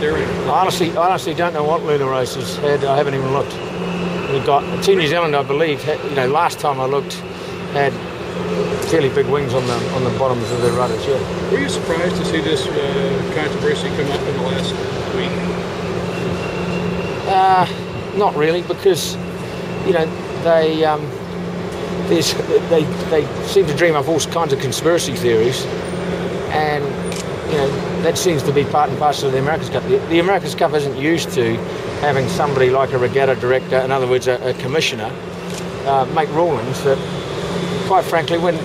there? I honestly don't know what lunar races had. I haven't even looked. We've got Team New Zealand, I believe. Last time I looked, had fairly big wings on the bottoms of their rudders. Yeah. Were you surprised to see this controversy come up in the last week? Not really, because they seem to dream up all kinds of conspiracy theories, and that seems to be part and parcel of the America's Cup. The America's Cup isn't used to having somebody like a regatta director, in other words, a commissioner, make rulings that, quite frankly, when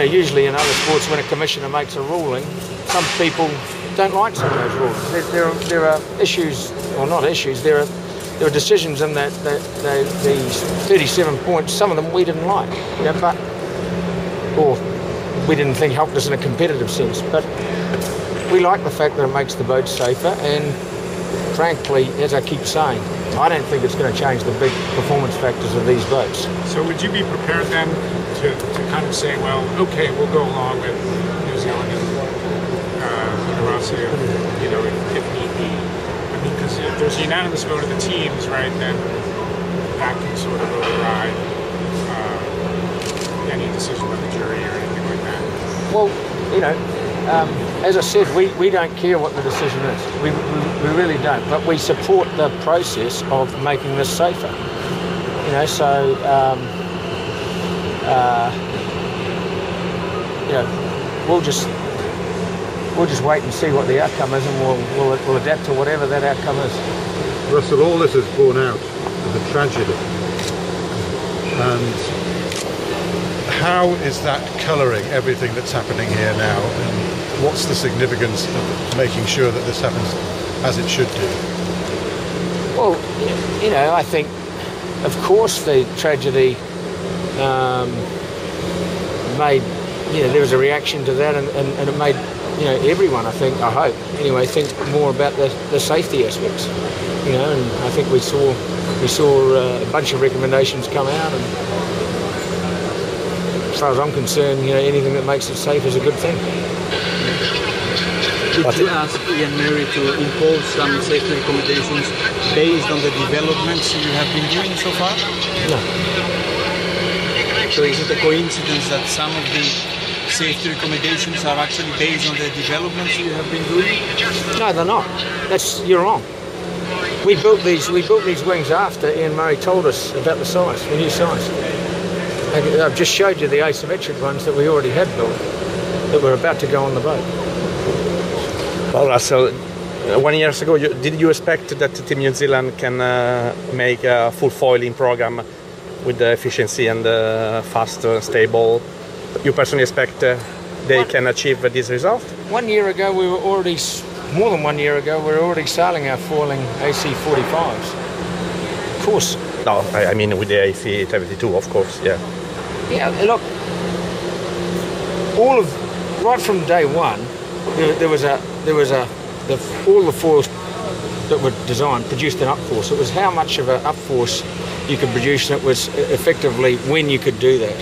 usually in other sports, when a commissioner makes a ruling, some people don't like some of those rulings. There are issues, or not issues. There are decisions in the 37 points. Some of them we didn't like, or we didn't think helped us in a competitive sense. But we like the fact that it makes the boats safer, and frankly, as I keep saying, I don't think it's going to change the big performance factors of these boats. So would you be prepared then to kind of say, well, okay, we'll go along with New Zealand and Australia, if need be? I mean, because if there's a unanimous vote of the teams, right, then that can sort of override any decision by the jury or anything like that. Well, as I said, we don't care what the decision is. We really don't. But we support the process of making this safer. We'll just wait and see what the outcome is, and we'll adapt to whatever that outcome is. Russell, all this is borne out of a tragedy. And how is that colouring everything that's happening here now? And what's the significance of making sure that this happens as it should do? Well, I think, of course, the tragedy made, there was a reaction to that, and it made, everyone, I hope, anyway, think more about the safety aspects, and I think we saw a bunch of recommendations come out, and as far as I'm concerned, anything that makes it safe is a good thing. Did you ask Ian Murray to impose some safety recommendations based on the developments you have been doing so far? No. So is it a coincidence that some of the safety recommendations are actually based on the developments you have been doing? No, they're not. You're wrong. We built these wings after Ian Murray told us about the size, the new size. I've just showed you the asymmetric ones that we already had built that were about to go on the boat. Well, Russell, 1 year ago, did you expect that Team New Zealand can make a full foiling program with the efficiency and fast, stable? You personally expect they can achieve this result? 1 year ago, more than 1 year ago, we were already sailing our foiling AC-45s. Of course. No, I mean with the AC-72, of course, yeah. Yeah, look, right from day one, there was all the foils that were designed produced an up force. It was how much of an up force you could produce, and it was effectively when you could do that.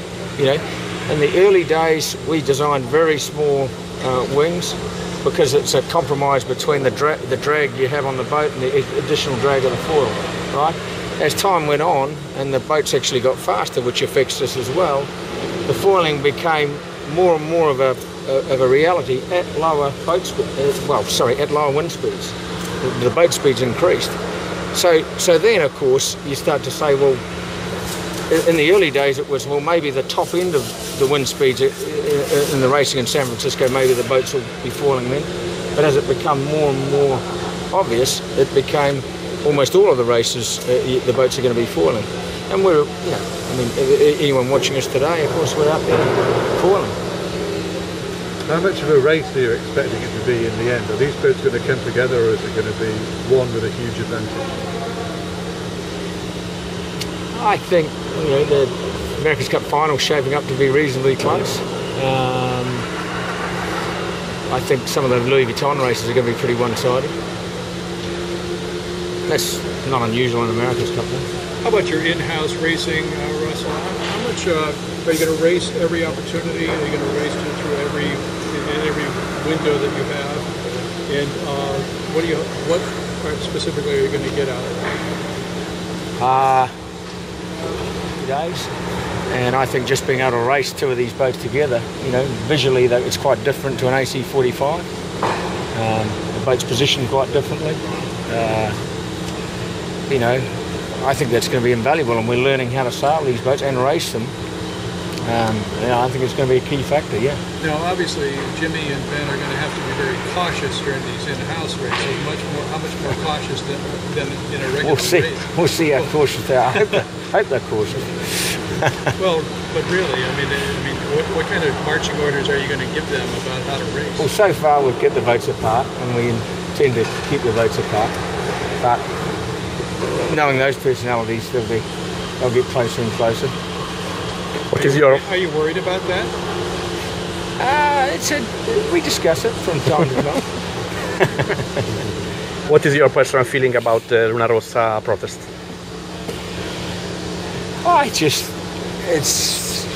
In the early days, we designed very small wings because it's a compromise between the drag you have on the boat and the additional drag of the foil, right? As time went on and the boats actually got faster, which affects us as well, the foiling became more and more of a reality at lower at lower wind speeds. The boat speeds increased. So then, of course, you start to say, well, in the early days it was, well, maybe the top end of the wind speeds in the racing in San Francisco, maybe the boats will be foiling then. But as it became more and more obvious, it became almost all of the races, the boats are going to be foiling. And we're, anyone watching us today, of course, we're out there foiling. How much of a race are you expecting it to be in the end? Are these boats going to come together, or is it going to be one with a huge advantage? I think the America's Cup final shaping up to be reasonably close. I think some of the Louis Vuitton races are going to be pretty one-sided. That's not unusual in America's Cup. How about your in-house racing, Russell? How much are you going to race every opportunity? Are you going to race through every window that you have? And what specifically are you going to get out of it? 2 days. And I think just being able to race two of these boats together, you know, visually that it's quite different to an AC-45. The boat's positioned quite differently. You know, I think that's going to be invaluable, and we're learning how to sail these boats and race them. You know, I think it's going to be a key factor, yeah. Now, obviously, Jimmy and Ben are going to have to be very cautious during these in-house races. How much more cautious than in a regular race? We'll see how cautious they are. I hope they're cautious. Well, but really, I mean, what kind of marching orders are you going to give them about how to race? Well, so far we've kept the boats apart, and we intend to keep the boats apart. But knowing those personalities, they'll get closer and closer. Are you worried about that? We discuss it from time to time. What is your personal feeling about the Luna Rossa protest? It's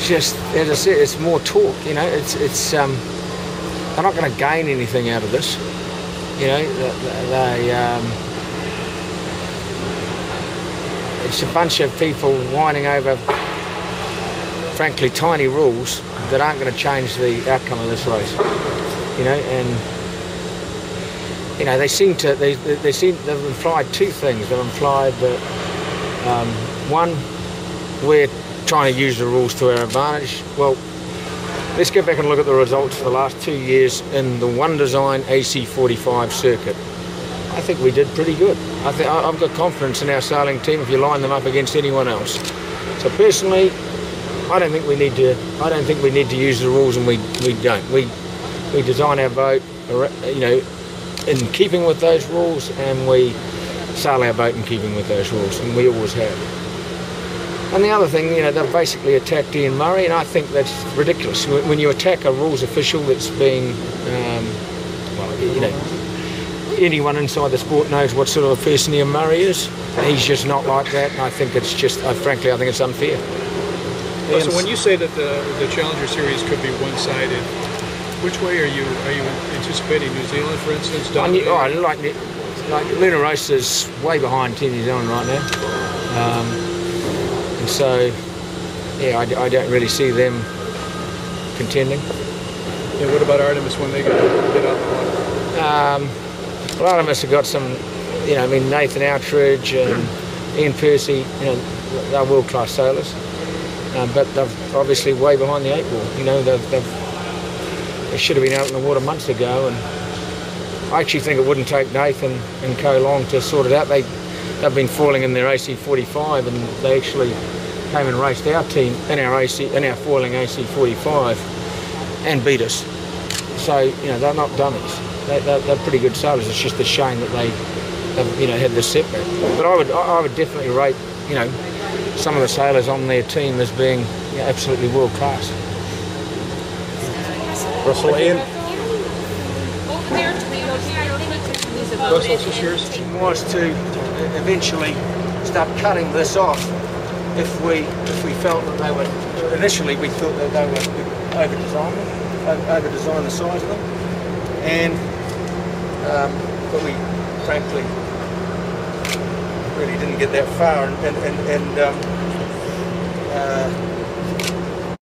just, as I said, it's more talk. You know, they're not going to gain anything out of this. You know, it's a bunch of people whining over, frankly, tiny rules that aren't going to change the outcome of this race. You know, and you know they've implied two things. They've implied that one, we're trying to use the rules to our advantage. Well, let's go back and look at the results for the last 2 years in the one design AC-45 circuit. I think we did pretty good. I've got confidence in our sailing team if you line them up against anyone else. So personally, I don't think we need to use the rules, and we don't. We design our boat, you know, in keeping with those rules, and we sail our boat in keeping with those rules, and we always have. And the other thing, you know, they've basically attacked Ian Murray, and I think that's ridiculous. When you attack a rules official that's being, well, you know, anyone inside the sport knows what sort of a person Ian Murray is. He's just not like that, and I think it's just, frankly, I think it's unfair. So when you say that the Challenger Series could be one-sided, which way are you anticipating? New Zealand, for instance? Like Luna Rossa's way behind Team New Zealand right now, and so yeah, I don't really see them contending. And what about Artemis when they get out the water? Well, Artemis have got some, you know, I mean Nathan Outridge and Ian Percy, you know, they're world-class sailors. But they're obviously way behind the 8 ball. You know, they should have been out in the water months ago, and I actually think it wouldn't take Nathan and Co long to sort it out. They've been falling in their AC-45, and they actually came and raced our team in our foiling AC-45 and beat us. So you know, they're not dummies. They're pretty good sailors. It's just a shame that they've you know, had this setback. But I would definitely rate, you know, some of the sailors on their team as being, you know, absolutely world class. Russell, Ian? Russell, is this yours? Was to eventually start cutting this off if we felt that they were, initially we thought that they were over-designed the size of them, and but we frankly really didn't get that far, and